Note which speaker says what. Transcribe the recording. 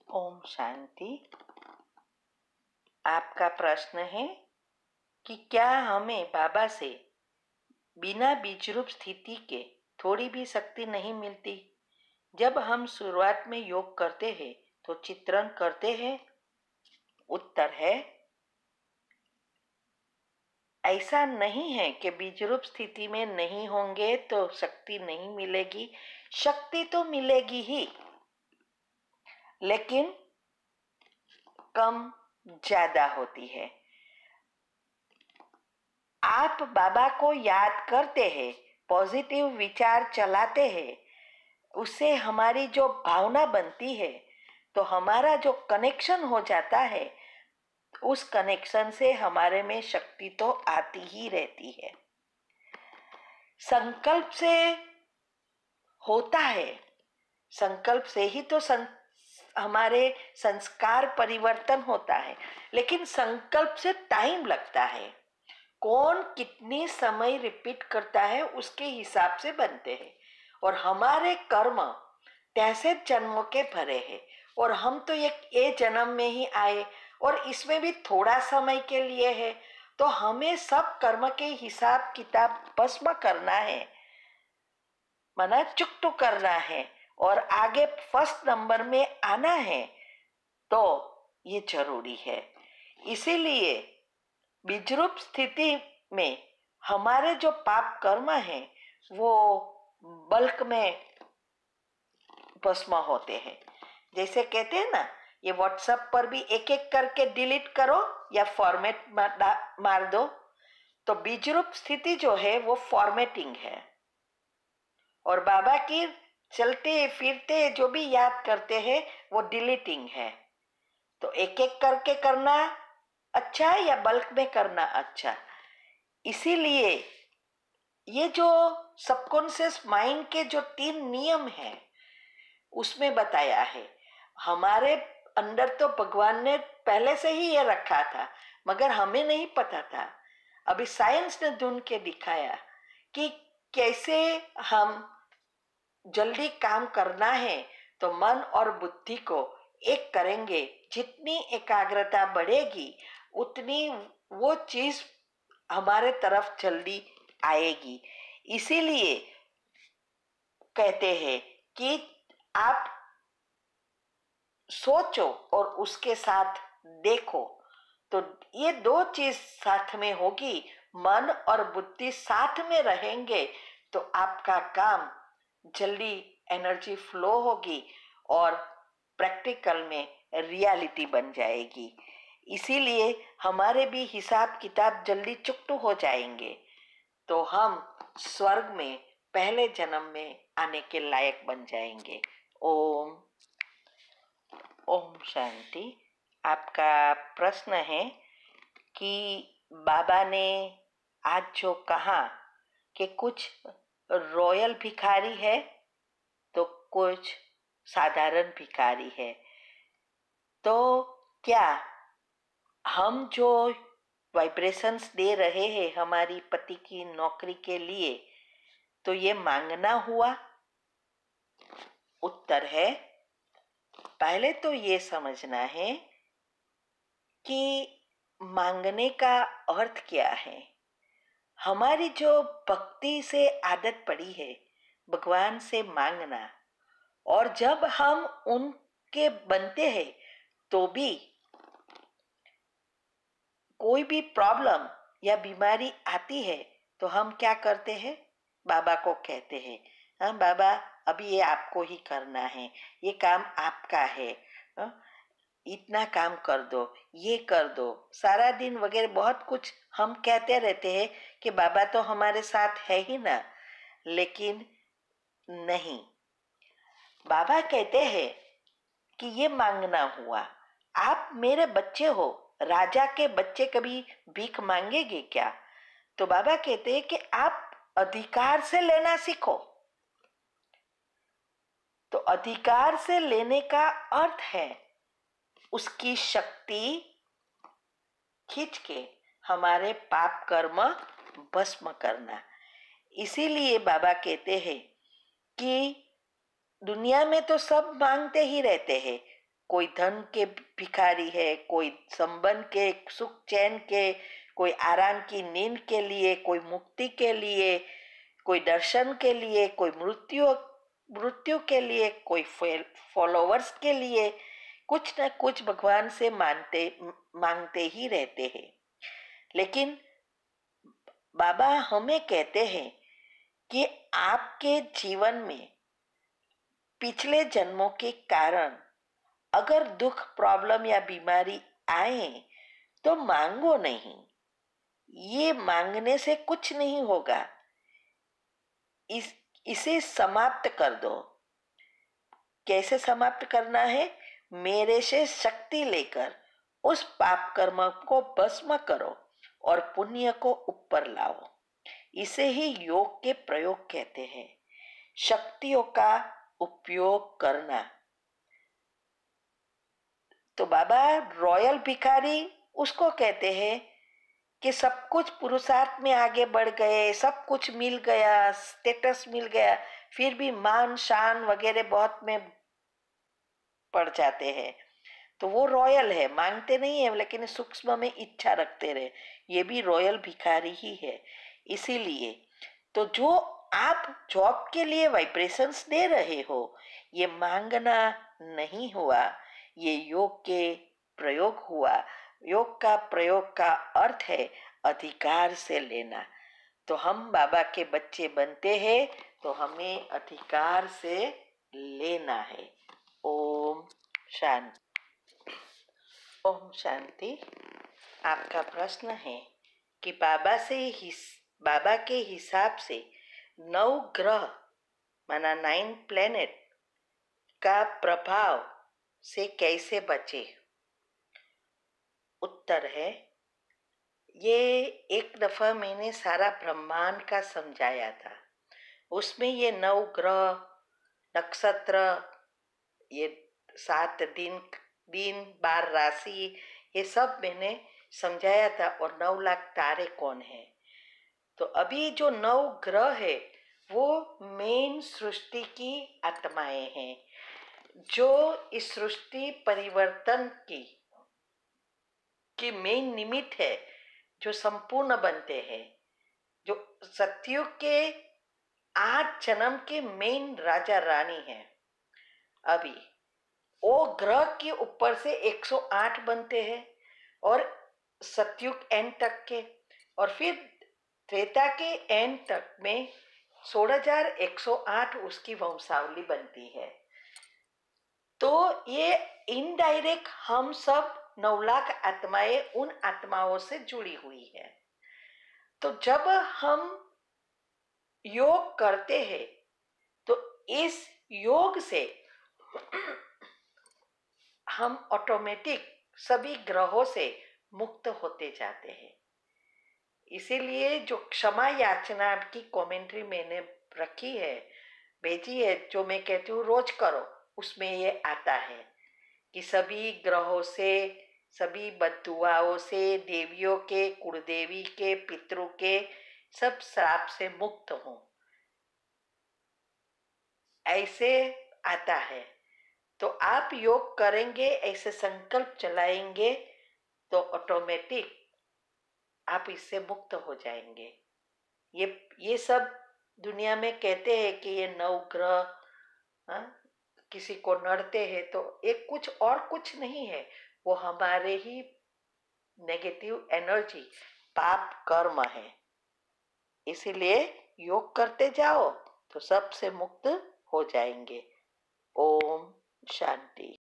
Speaker 1: ओम शांति। आपका प्रश्न है कि क्या हमें बाबा से बिना बीजरूप स्थिति के थोड़ी भी शक्ति नहीं मिलती? जब हम शुरुआत में योग करते हैं तो चित्रण करते हैं। उत्तर है, ऐसा नहीं है कि बीजरूप स्थिति में नहीं होंगे तो शक्ति नहीं मिलेगी। शक्ति तो मिलेगी ही, लेकिन कम ज्यादा होती है। आप बाबा को याद करते हैं, पॉजिटिव विचार चलाते हैं, उससे हमारी जो भावना बनती है तो हमारा जो कनेक्शन हो जाता है, उस कनेक्शन से हमारे में शक्ति तो आती ही रहती है। संकल्प से होता है, संकल्प से ही तो हमारे संस्कार परिवर्तन होता है, लेकिन संकल्प से टाइम लगता है। कौन कितनी समय रिपीट करता है उसके हिसाब से बनते हैं, और हमारे कर्म तैसे जन्मों के भरे हैं, और हम तो ये जन्म में ही आए और इसमें भी थोड़ा समय के लिए है, तो हमें सब कर्म के हिसाब किताब भस्म करना है, मना चुकटू करना है और आगे फर्स्ट नंबर में आना है। तो ये जरूरी है। इसीलिए बीजरूप स्थिति में हमारे जो पाप कर्म हैं वो बल्क में भस्म होते हैं। जैसे कहते हैं ना, ये व्हाट्सएप पर भी एक एक करके डिलीट करो या फॉर्मेट मार दो। तो बीजरूप स्थिति जो है वो फॉर्मेटिंग है, और बाबा की चलते फिरते जो भी याद करते हैं वो डिलीटिंग है। तो एक एक करके करना अच्छा है या बल्क में करना अच्छा? इसीलिए ये जो सबकॉन्शियस माइंड के जो 3 नियम हैं उसमें बताया है। हमारे अंदर तो भगवान ने पहले से ही ये रखा था, मगर हमें नहीं पता था। अभी साइंस ने ढूंढ के दिखाया कि कैसे हम जल्दी काम करना है तो मन और बुद्धि को एक करेंगे। जितनी एकाग्रता बढ़ेगी उतनी वो चीज हमारे तरफ जल्दी आएगी। इसीलिए कहते हैं कि आप सोचो और उसके साथ देखो, तो ये 2 चीज साथ में होगी। मन और बुद्धि साथ में रहेंगे तो आपका काम जल्दी एनर्जी फ्लो होगी और प्रैक्टिकल में रियलिटी बन जाएगी। इसीलिए हमारे भी हिसाब किताब जल्दी चुकटू हो जाएंगे, तो हम स्वर्ग में पहले जन्म में आने के लायक बन जाएंगे। ओम शांति। आपका प्रश्न है कि बाबा ने आज जो कहा कि कुछ रॉयल भिखारी है तो कुछ साधारण भिखारी है, तो क्या हम जो वाइब्रेशंस दे रहे हैं हमारी पति की नौकरी के लिए, तो ये मांगना हुआ? उत्तर है, पहले तो ये समझना है कि मांगने का अर्थ क्या है। हमारी जो भक्ति से आदत पड़ी है भगवान से मांगना, और जब हम उनके बनते हैं तो भी कोई भी प्रॉब्लम या बीमारी आती है तो हम क्या करते हैं? बाबा को कहते हैं, हाँ बाबा अभी ये आपको ही करना है, ये काम आपका है, इतना काम कर दो, ये कर दो, सारा दिन वगैरह बहुत कुछ हम कहते रहते हैं कि बाबा तो हमारे साथ है ही ना। लेकिन नहीं, बाबा कहते हैं कि ये मांगना हुआ। आप मेरे बच्चे हो, राजा के बच्चे कभी भीख मांगेंगे क्या? तो बाबा कहते हैं कि आप अधिकार से लेना सीखो। तो अधिकार से लेने का अर्थ है उसकी शक्ति खींच के हमारे पाप कर्म भस्म करना। इसीलिए बाबा कहते हैं कि दुनिया में तो सब मांगते ही रहते हैं, कोई धन के भिखारी है, कोई संबंध के सुख चैन के, कोई आराम की नींद के लिए, कोई मुक्ति के लिए, कोई दर्शन के लिए, कोई मृत्यु के लिए, कोई फॉलोवर्स के लिए कुछ न कुछ भगवान से मांगते ही रहते हैं। लेकिन बाबा हमें कहते हैं कि आपके जीवन में पिछले जन्मों के कारण अगर दुख, प्रॉब्लम या बीमारी आए तो मांगो नहीं। ये मांगने से कुछ नहीं होगा, इसे समाप्त कर दो। कैसे समाप्त करना है? मेरे से शक्ति लेकर उस पाप कर्म को भस्म करो और पुण्य को ऊपर लाओ। इसे ही योग के प्रयोग कहते हैं, शक्तियों का उपयोग करना। तो बाबा रॉयल भिखारी उसको कहते हैं कि सब कुछ पुरुषार्थ में आगे बढ़ गए, सब कुछ मिल गया, स्टेटस मिल गया, फिर भी मान शान वगैरह बहुत में पड़ जाते हैं, तो वो रॉयल है, मांगते नहीं है लेकिन सूक्ष्म में इच्छा रखते रहे, ये भी रॉयल भिखारी ही है। इसीलिए तो जो आप जॉब के लिए वाइब्रेशंस दे रहे हो, ये मांगना नहीं हुआ, ये योग के प्रयोग हुआ। योग का प्रयोग का अर्थ है अधिकार से लेना। तो हम बाबा के बच्चे बनते हैं तो हमें अधिकार से लेना है। ओम शांति। ओम शांति। आपका प्रश्न है कि बाबा के हिसाब से 9 ग्रह माना 9 प्लेनेट का प्रभाव से कैसे बचे। उत्तर है, ये एक दफा मैंने सारा ब्रह्मांड का समझाया था। उसमें ये 9 ग्रह, नक्षत्र, ये 7 दिन 12 राशि, ये सब मैंने समझाया था, और 9 लाख तारे कौन है। तो अभी जो 9 ग्रह है वो मेन सृष्टि की आत्माएं हैं, जो इस सृष्टि परिवर्तन की मेन निमित्त है, जो संपूर्ण बनते हैं, जो सत्युग के 8 जन्म के मेन राजा रानी है। अभी वो ग्रह के ऊपर से 108 बनते हैं और सत्युग एंड तक के, और फिर त्रेता के एंड तक में 16,108 उसकी वंशावली बनती है। तो ये इनडायरेक्ट हम सब 9 लाख आत्माएं उन आत्माओं से जुड़ी हुई है। तो जब हम योग करते हैं तो इस योग से हम ऑटोमेटिक सभी ग्रहों से मुक्त होते जाते हैं। इसीलिए जो क्षमा याचना की कमेंट्री मैंने रखी है, भेजी है, जो मैं कहती हूँ रोज करो, उसमें ये आता है कि सभी ग्रहों से, सभी बद्दुआओं से, देवियों के, कुलदेवी के, पितरों के, सब श्राप से मुक्त हो, ऐसे आता है। तो आप योग करेंगे, ऐसे संकल्प चलाएंगे तो ऑटोमेटिक आप इससे मुक्त हो जाएंगे। ये सब दुनिया में कहते हैं कि ये 9 ग्रह किसी को नड़ते हैं, तो एक कुछ नहीं है, वो हमारे ही नेगेटिव एनर्जी, पाप कर्म है। इसीलिए योग करते जाओ तो सबसे मुक्त हो जाएंगे। ओम शांति।